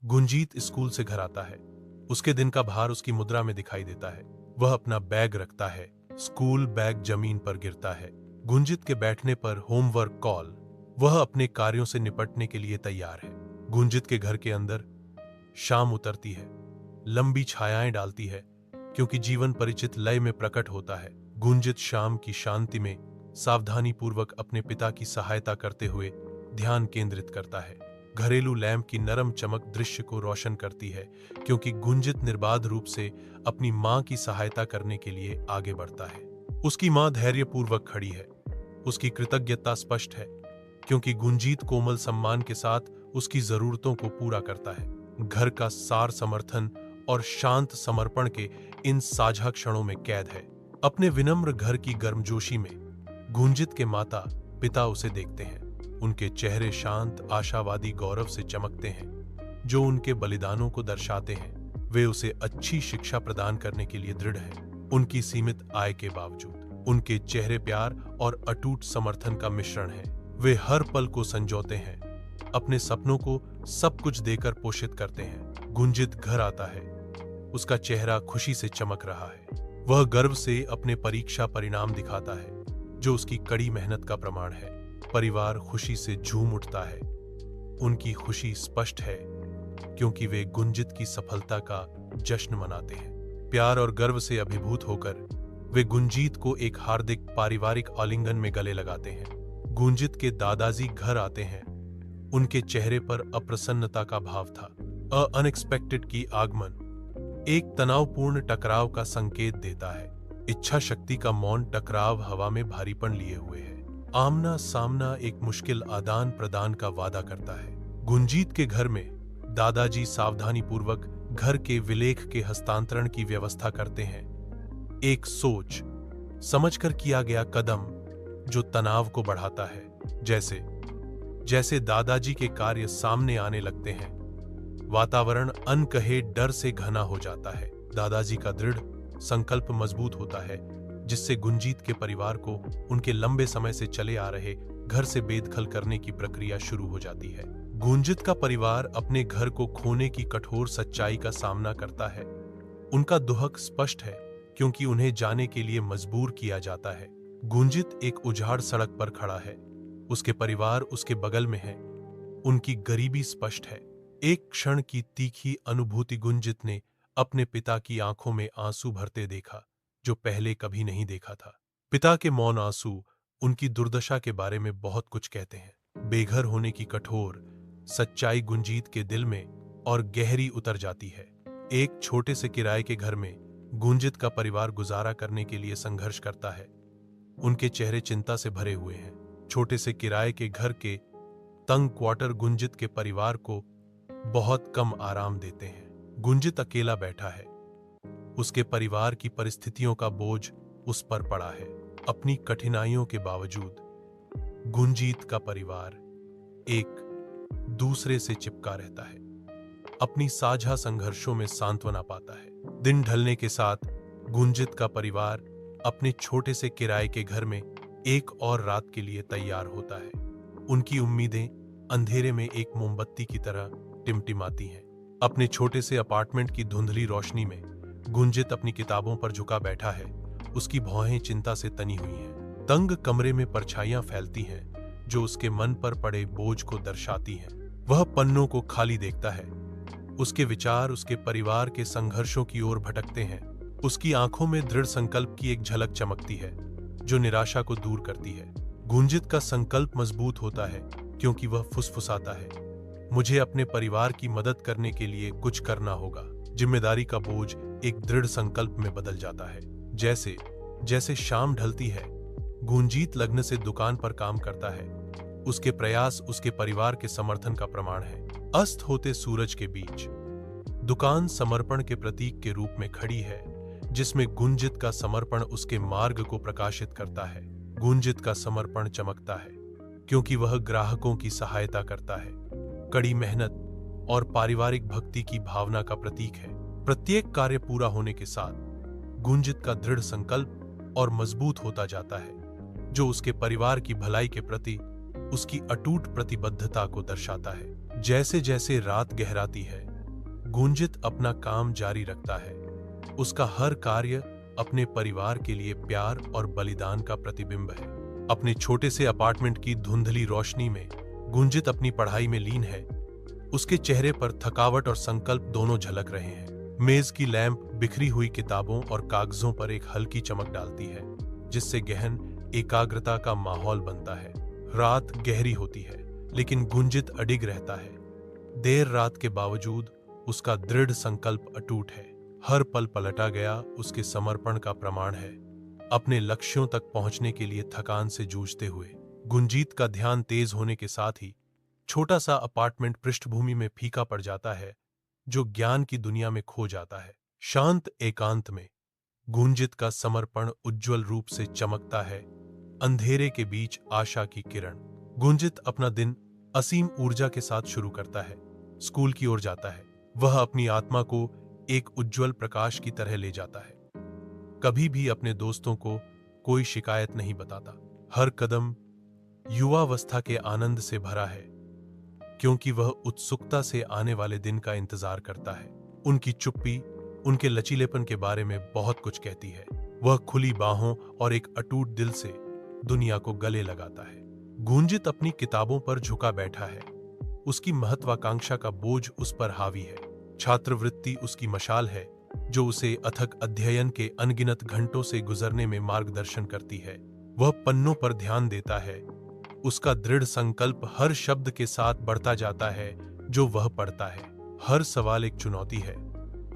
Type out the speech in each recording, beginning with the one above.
गुंजीत school से घर आता है। उसके दिन का भार उसकी मुद्रा में दिखाई देता है। वह अपना बैग रखता है। स्कूल बैग जमीन पर गिरता है। गुंजित के बैठने पर होमवर्क कॉल। वह अपने कार्यों से निपटने के लिए तैयार है। गुंजित के घर के अंदर शाम उतरती है, लंबी छायाएं डालती है, क्योंकि जीवन परिचित लय में प्रकट होता है। गुंजित शाम की शांति में सावधानी पूर्वक अपने पिता की सहायता करते हुए ध्यान केंद्रित करता है। घरेलू लैंप की नरम चमक दृश्य को रोशन करती है, क्योंकि गुंजित निर्बाध रूप से अपनी मां की सहायता करने के लिए आगे बढ़ता है। उसकी मां धैर्यपूर्वक खड़ी है। उसकी कृतज्ञता स्पष्ट है, क्योंकि गुंजीत कोमल सम्मान के साथ उसकी जरूरतों को पूरा करता है। घर का सार समर्थन और शांत समर्पण के इन साझा क्षणों में कैद है। अपने विनम्र घर की गर्मजोशी में गुंजित के माता पिता उसे देखते हैं। उनके चेहरे शांत आशावादी गौरव से चमकते हैं, जो उनके बलिदानों को दर्शाते हैं। वे उसे अच्छी शिक्षा प्रदान करने के लिए दृढ़ हैं। उनकी सीमित आय के बावजूद उनके चेहरे प्यार और अटूट समर्थन का मिश्रण है। वे हर पल को संजोते हैं, अपने सपनों को सब कुछ देकर पोषित करते हैं। गुंजित घर आता है। उसका चेहरा खुशी से चमक रहा है। वह गर्व से अपने परीक्षा परिणाम दिखाता है, जो उसकी कड़ी मेहनत का प्रमाण है। परिवार खुशी से झूम उठता है। उनकी खुशी स्पष्ट है, क्योंकि वे गुंजित की सफलता का जश्न मनाते हैं। प्यार और गर्व से अभिभूत होकर वे गुंजीत को एक हार्दिक पारिवारिक आलिंगन में गले लगाते हैं। गुंजित के दादाजी घर आते हैं। उनके चेहरे पर अप्रसन्नता का भाव था। अनएक्सपेक्टेड की आगमन एक तनावपूर्ण टकराव का संकेत देता है। इच्छा शक्ति का मौन टकराव हवा में भारीपन लिए हुए है। आमना सामना एक मुश्किल आदान प्रदान का वादा करता है। गुंजीत के घर में दादाजी सावधानी पूर्वक घर के विलेख के हस्तांतरण की व्यवस्था करते हैं। एक सोच समझकर किया गया कदम जो तनाव को बढ़ाता है। जैसे जैसे दादाजी के कार्य सामने आने लगते हैं, वातावरण अनकहे डर से घना हो जाता है। दादाजी का दृढ़ संकल्प मजबूत होता है, जिससे गुंजीत के परिवार को उनके लंबे समय से चले आ रहे घर से बेदखल करने की प्रक्रिया शुरू हो जाती है। गुंजित का परिवार अपने घर को खोने की कठोर सच्चाई का सामना करता है। उनका दुहक स्पष्ट है, क्योंकि उन्हें जाने के लिए मजबूर किया जाता है। गुंजित एक उजाड़ सड़क पर खड़ा है। उसके परिवार उसके बगल में है। उनकी गरीबी स्पष्ट है। एक क्षण की तीखी अनुभूति गुंजित ने अपने पिता की आंखों में आंसू भरते देखा, जो पहले कभी नहीं देखा था। पिता के मौन आंसू उनकी दुर्दशा के बारे में बहुत कुछ कहते हैं। बेघर होने की कठोर सच्चाई गुंजीत के दिल में और गहरी उतर जाती है। एक छोटे से किराए के घर में गुंजित का परिवार गुजारा करने के लिए संघर्ष करता है। उनके चेहरे चिंता से भरे हुए हैं। छोटे से किराए के घर के तंग क्वार्टर गुंजित के परिवार को बहुत कम आराम देते हैं। गुंजित अकेला बैठा है। उसके परिवार की परिस्थितियों का बोझ उस पर पड़ा है। अपनी कठिनाइयों के बावजूद गुंजीत का परिवार एक दूसरे से चिपका रहता है। अपनी साझा संघर्षों में सांत्वना पाता है। दिन ढलने के साथ गुंजित का परिवार अपने छोटे से किराए के घर में एक और रात के लिए तैयार होता है। उनकी उम्मीदें अंधेरे में एक मोमबत्ती की तरह टिमटिमाती हैं। अपने छोटे से अपार्टमेंट की धुंधली रोशनी में गुंजित अपनी किताबों पर झुका बैठा है। उसकी भौहें चिंता से तनी हुई हैं। तंग कमरे में परछाइयां फैलती हैं, जो उसके मन पर पड़े बोझ को दर्शाती हैं। वह पन्नों को खाली देखता है। उसके विचार उसके परिवार के संघर्षों की ओर भटकते हैं। उसकी आंखों में दृढ़ संकल्प की एक झलक चमकती है, जो निराशा को दूर करती है। गुंजित का संकल्प मजबूत होता है, क्योंकि वह फुसफुसाता है, मुझे अपने परिवार की मदद करने के लिए कुछ करना होगा। जिम्मेदारी का बोझ एक दृढ़ संकल्प में बदल जाता है। जैसे जैसे शाम ढलती है, गुंजीत लग्न से दुकान पर काम करता है। उसके प्रयास उसके परिवार के समर्थन का प्रमाण है। अस्त होते सूरज के बीच दुकान समर्पण के प्रतीक के रूप में खड़ी है, जिसमें गुंजित का समर्पण उसके मार्ग को प्रकाशित करता है। गुंजित का समर्पण चमकता है, क्योंकि वह ग्राहकों की सहायता करता है। कड़ी मेहनत और पारिवारिक भक्ति की भावना का प्रतीक है। प्रत्येक कार्य पूरा होने के साथ गुंजित का दृढ़ संकल्प और मजबूत होता जाता है, जो उसके परिवार की भलाई के प्रति उसकी अटूट प्रतिबद्धता को दर्शाता है। जैसे जैसे रात गहराती है, गुंजित अपना काम जारी रखता है। उसका हर कार्य अपने परिवार के लिए प्यार और बलिदान का प्रतिबिंब है। अपने छोटे से अपार्टमेंट की धुंधली रोशनी में गुंजित अपनी पढ़ाई में लीन है। उसके चेहरे पर थकावट और संकल्प दोनों झलक रहे हैं। मेज की लैंप बिखरी हुई किताबों और कागजों पर एक हल्की चमक डालती है, जिससे गहन एकाग्रता का माहौल बनता है। रात गहरी होती है, लेकिन गुंजित अडिग रहता है। देर रात के बावजूद उसका दृढ़ संकल्प अटूट है। हर पल पलटा गया उसके समर्पण का प्रमाण है। अपने लक्ष्यों तक पहुंचने के लिए थकान से जूझते हुए गुंजीत का ध्यान तेज होने के साथ ही छोटा सा अपार्टमेंट पृष्ठभूमि में फीका पड़ जाता है, जो ज्ञान की दुनिया में खो जाता है। शांत एकांत में गुंजित का समर्पण उज्जवल रूप से चमकता है। अंधेरे के बीच आशा की किरण। गुंजित अपना दिन असीम ऊर्जा के साथ शुरू करता है। स्कूल की ओर जाता है। वह अपनी आत्मा को एक उज्जवल प्रकाश की तरह ले जाता है। कभी भी अपने दोस्तों को कोई शिकायत नहीं बताता। हर कदम युवावस्था के आनंद से भरा है, क्योंकि वह उत्सुकता से आने वाले दिन का इंतजार करता है। उनकी चुप्पी उनके लचीलेपन के बारे में बहुत कुछ कहती है। वह खुली बाहों और एक अटूट दिल से दुनिया को गले लगाता है। गुंजित अपनी किताबों पर झुका बैठा है। उसकी महत्वाकांक्षा का बोझ उस पर हावी है। छात्रवृत्ति उसकी मशाल है, जो उसे अथक अध्ययन के अनगिनत घंटों से गुजरने में मार्गदर्शन करती है। वह पन्नों पर ध्यान देता है। उसका दृढ़ संकल्प हर शब्द के साथ बढ़ता जाता है जो वह पढ़ता है। हर सवाल एक चुनौती है,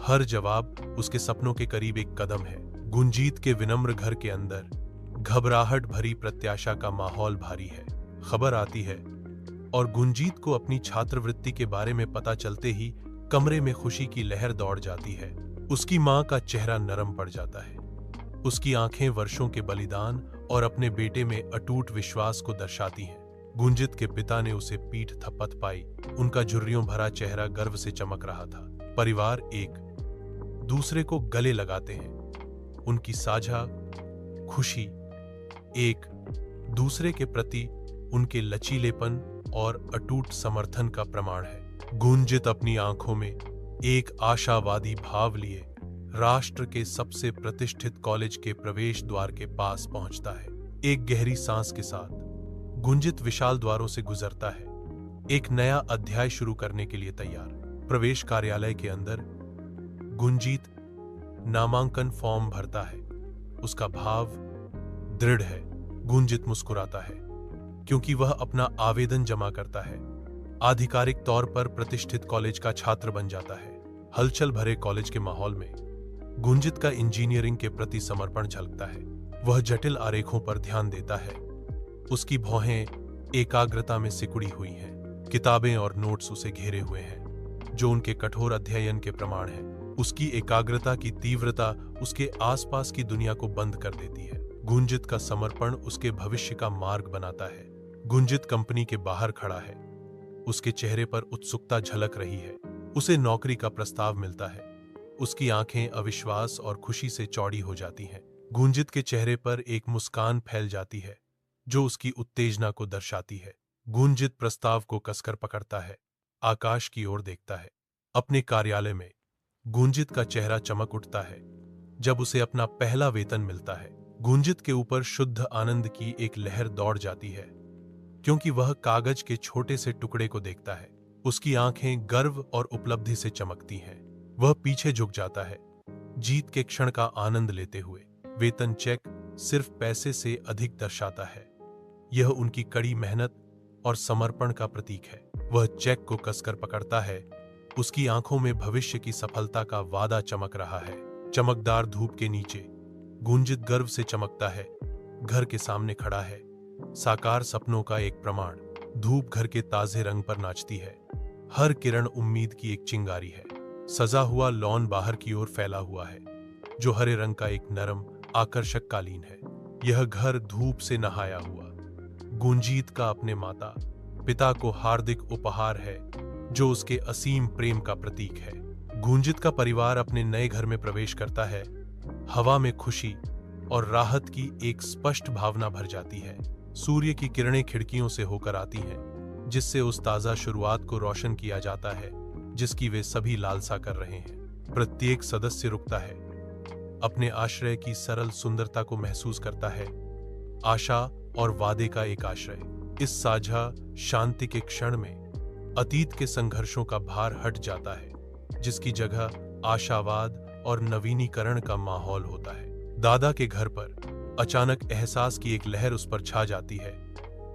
हर जवाब उसके सपनों के करीब एक कदम है। गुंजीत के विनम्र घर के अंदर घबराहट भरी प्रत्याशा का माहौल भारी है। खबर आती है और गुंजीत को अपनी छात्रवृत्ति के बारे में पता चलते ही कमरे में खुशी की लहर दौड़ जाती है। उसकी मां का चेहरा नरम पड़ जाता है। उसकी आंखें वर्षों के बलिदान और अपने बेटे में अटूट विश्वास को दर्शाती हैं। गुंजित के पिता ने उसे पीठ थपथ पाई। उनका झुर्रियों भरा चेहरा गर्व से चमक रहा था। परिवार एक दूसरे को गले लगाते हैं। उनकी साझा खुशी एक दूसरे के प्रति उनके लचीलेपन और अटूट समर्थन का प्रमाण है। गुंजित अपनी आंखों में एक आशावादी भाव लिए राष्ट्र के सबसे प्रतिष्ठित कॉलेज के प्रवेश द्वार के पास पहुंचता है। एक गहरी सांस के साथ गुंजित विशाल द्वारों से गुजरता है, एक नया अध्याय शुरू करने के लिए तैयार। प्रवेश कार्यालय के अंदर गुंजीत नामांकन फॉर्म भरता है। उसका भाव दृढ़ है। गुंजित मुस्कुराता है, क्योंकि वह अपना आवेदन जमा करता है। आधिकारिक तौर पर प्रतिष्ठित कॉलेज का छात्र बन जाता है। हलचल भरे कॉलेज के माहौल में गुंजित का इंजीनियरिंग के प्रति समर्पण झलकता है। वह जटिल आरेखों पर ध्यान देता है। उसकी भौहें एकाग्रता में सिकुड़ी हुई हैं। किताबें और नोट्स उसे घेरे हुए हैं, जो उनके कठोर अध्ययन के प्रमाण हैं। उसकी एकाग्रता की तीव्रता उसके आसपास की दुनिया को बंद कर देती है। गुंजित का समर्पण उसके भविष्य का मार्ग बनाता है। गुंजित कंपनी के बाहर खड़ा है। उसके चेहरे पर उत्सुकता झलक रही है। उसे नौकरी का प्रस्ताव मिलता है। उसकी आंखें अविश्वास और खुशी से चौड़ी हो जाती हैं। गुंजित के चेहरे पर एक मुस्कान फैल जाती है, जो उसकी उत्तेजना को दर्शाती है। गुंजित प्रस्ताव को कसकर पकड़ता है, आकाश की ओर देखता है। अपने कार्यालय में गुंजित का चेहरा चमक उठता है जब उसे अपना पहला वेतन मिलता है। गुंजित के ऊपर शुद्ध आनंद की एक लहर दौड़ जाती है, क्योंकि वह कागज के छोटे से टुकड़े को देखता है। उसकी आंखें गर्व और उपलब्धि से चमकती हैं। वह पीछे झुक जाता है, जीत के क्षण का आनंद लेते हुए। वेतन चेक सिर्फ पैसे से अधिक दर्शाता है। यह उनकी कड़ी मेहनत और समर्पण का प्रतीक है। वह चेक को कसकर पकड़ता है। उसकी आंखों में भविष्य की सफलता का वादा चमक रहा है। चमकदार धूप के नीचे गुंजित गर्व से चमकता है। घर के सामने खड़ा है, साकार सपनों का एक प्रमाण। धूप घर के ताजे रंग पर नाचती है। हर किरण उम्मीद की एक चिंगारी है। सजा हुआ लॉन बाहर की ओर फैला हुआ है, जो हरे रंग का एक नरम आकर्षक कालीन है। यह घर धूप से नहाया हुआ गुंजीत का अपने माता पिता को हार्दिक उपहार है, जो उसके असीम प्रेम का प्रतीक है। गुंजित का परिवार अपने नए घर में प्रवेश करता है। हवा में खुशी और राहत की एक स्पष्ट भावना भर जाती है। सूर्य की किरणें खिड़कियों से होकर आती हैं, जिससे उस ताजा शुरुआत को रोशन किया जाता है जिसकी वे सभी लालसा कर रहे हैं। प्रत्येक सदस्य रुकता है, अपने आश्रय की सरल सुंदरता को महसूस करता है, आशा और वादे का एक आश्रय। इस साझा शांति के क्षण में अतीत के संघर्षों का भार हट जाता है, जिसकी जगह आशावाद और नवीनीकरण का माहौल होता है। दादा के घर पर अचानक एहसास की एक लहर उस पर छा जाती है।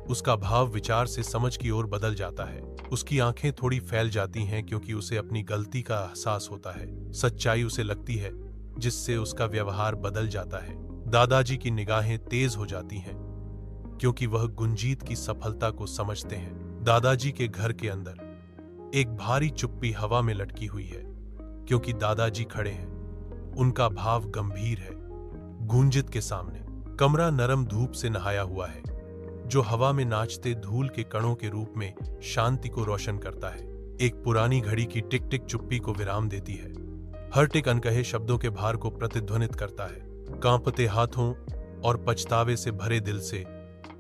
उसका भाव विचार से समझ की ओर बदल जाता है। उसकी आंखें थोड़ी फैल जाती हैं क्योंकि उसे अपनी गलती का एहसास होता है। सच्चाई उसे लगती है, जिससे उसका व्यवहार बदल जाता है। दादाजी की निगाहें तेज हो जाती हैं क्योंकि वह गुंजीत की सफलता को समझते हैं। दादाजी के घर के अंदर एक भारी चुप्पी हवा में लटकी हुई है क्योंकि दादाजी खड़े हैं। उनका भाव गंभीर है। गुंजित के सामने कमरा नरम धूप से नहाया हुआ है, जो हवा में नाचते धूल के कणों के रूप में शांति को रोशन करता है। एक पुरानी घड़ी की टिक टिक चुप्पी को विराम देती है। हर टिक अनकहे शब्दों के भार को प्रतिध्वनित करता है। कांपते हाथों और पछतावे से भरे दिल से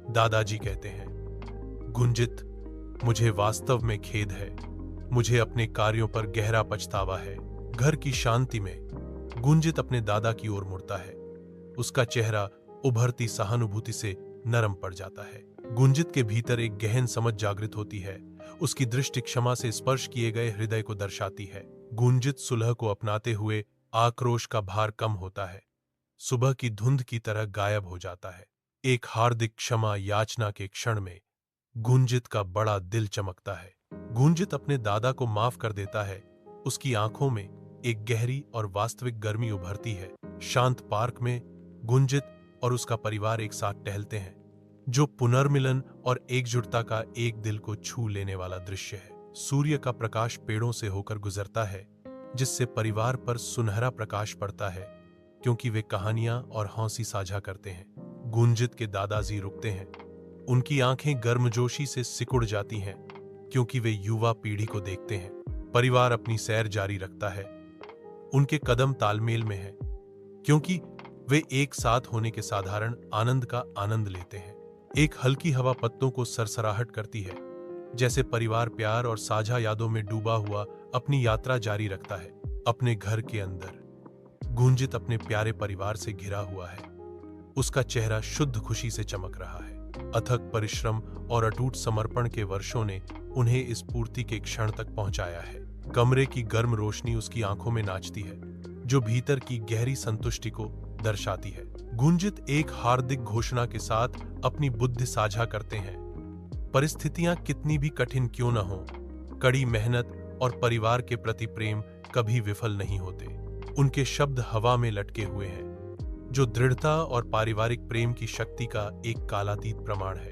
दादाजी कहते हैं, गुंजित, मुझे वास्तव में खेद है। मुझे अपने कार्यों पर गहरा पछतावा है। घर की शांति में गुंजित अपने दादा की ओर मुड़ता है। उसका चेहरा उभरती सहानुभूति से नरम पड़ जाता है। गुंजित के भीतर एक गहन समझ जागृत होती है। उसकी दृष्टि क्षमा से स्पर्श किए गए हृदय को दर्शाती है। गुंजित सुलह को अपनाते हुए आक्रोश का भार कम होता है, सुबह की धुंध की तरह गायब हो जाता है। एक हार्दिक क्षमा याचना के क्षण में गुंजित का बड़ा दिल चमकता है। गुंजित अपने दादा को माफ कर देता है। उसकी आंखों में एक गहरी और वास्तविक गर्मी उभरती है। शांत पार्क में गुंजित और उसका परिवार एक साथ टहलते हैं, जो पुनर्मिलन और एकजुटता का एक दिल को छू लेने वाला दृश्य है। सूर्य का प्रकाश पेड़ों से होकर गुजरता है, जिससे परिवार पर सुनहरा प्रकाश पड़ता है क्योंकि वे कहानियां और हंसी साझा करते हैं। गुंजित के दादाजी रुकते हैं। उनकी आंखें गर्मजोशी से सिकुड़ जाती हैं क्योंकि वे युवा पीढ़ी को देखते हैं। परिवार अपनी सैर जारी रखता है। उनके कदम तालमेल में है क्योंकि वे एक साथ होने के साधारण आनंद का आनंद लेते हैं। एक हल्की हवा पत्तों को सरसराहट करती है, जैसे परिवार प्यार और साझा यादों में डूबा हुआ अपनी यात्रा जारी रखता है। अपने घर के अंदर गुंजित अपने प्यारे परिवार से घिरा हुआ है। उसका चेहरा शुद्ध खुशी से चमक रहा है। अथक परिश्रम और अटूट समर्पण के वर्षों ने उन्हें इस पूर्ति के क्षण तक पहुंचाया है। कमरे की गर्म रोशनी उसकी आंखों में नाचती है, जो भीतर की गहरी संतुष्टि को दर्शाती है। गुंजित एक हार्दिक घोषणा के साथ अपनी बुद्धि साझा करते हैं। परिस्थितियां कितनी भी कठिन क्यों न हो, कड़ी मेहनत और परिवार के प्रति प्रेम कभी विफल नहीं होते। उनके शब्द हवा में लटके हुए हैं, जो दृढ़ता और पारिवारिक प्रेम की शक्ति का एक कालातीत प्रमाण है।